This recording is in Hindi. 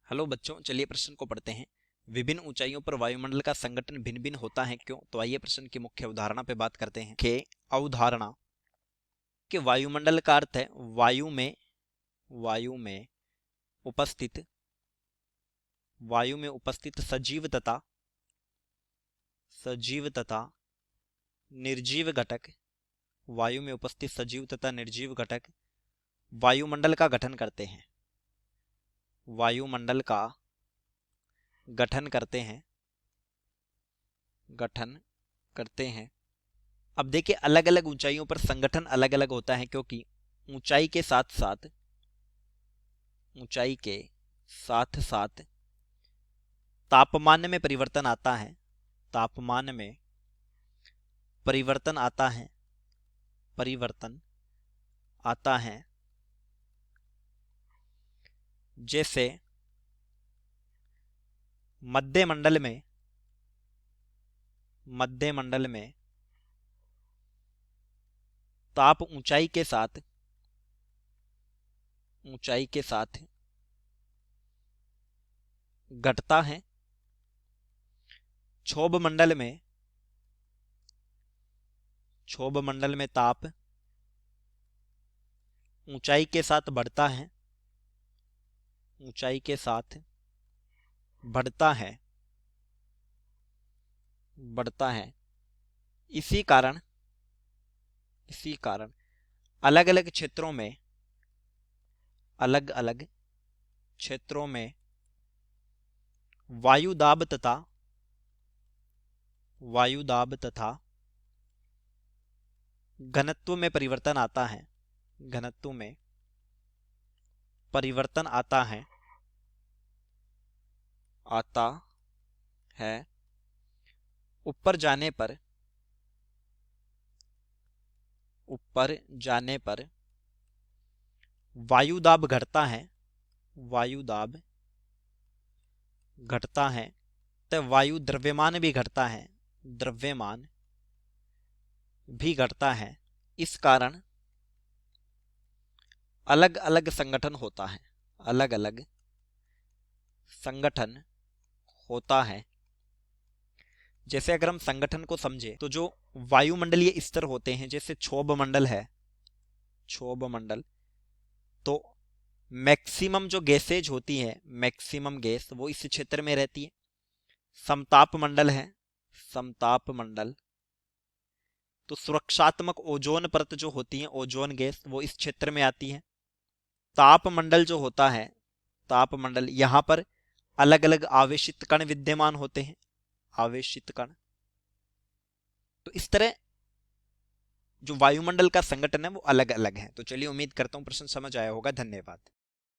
हेलो बच्चों, चलिए प्रश्न को पढ़ते हैं। विभिन्न ऊंचाइयों पर वायुमंडल का संगठन भिन्न भिन्न होता है, क्यों? तो आइए प्रश्न की मुख्य अवधारणा पे बात करते हैं। के अवधारणा कि वायुमंडल का अर्थ है वायु में उपस्थित सजीव तथा निर्जीव घटक। वायु में उपस्थित सजीव तथा निर्जीव घटक वायुमंडल का गठन करते हैं। वायुमंडल का गठन करते हैं। अब देखिए, अलग अलग ऊंचाइयों पर संगठन अलग अलग होता है, क्योंकि ऊंचाई के साथ साथ तापमान में परिवर्तन आता है। तापमान में परिवर्तन आता है जैसे मध्य मंडल में ताप ऊंचाई के साथ घटता है। क्षोभ मंडल में ताप ऊंचाई के साथ बढ़ता है। इसी कारण अलग अलग क्षेत्रों में वायु दाब तथा घनत्व में परिवर्तन आता है। ऊपर जाने पर वायु दाब घटता है तो वायु द्रव्यमान भी घटता है। इस कारण अलग अलग संगठन होता है। जैसे अगर हम संगठन को समझे तो जो वायुमंडलीय स्तर होते हैं, जैसे क्षोभ मंडल, तो मैक्सिमम जो गैसेज होती है, मैक्सिमम गैस वो इस क्षेत्र में रहती है। समताप मंडल तो सुरक्षात्मक ओजोन परत जो होती है, ओजोन गैस, वो इस क्षेत्र में आती है। ताप मंडल यहां पर अलग अलग आवेशित कण विद्यमान होते हैं। तो इस तरह जो वायुमंडल का संगठन है वो अलग अलग है। तो चलिए, उम्मीद करता हूं प्रश्न समझ आया होगा। धन्यवाद।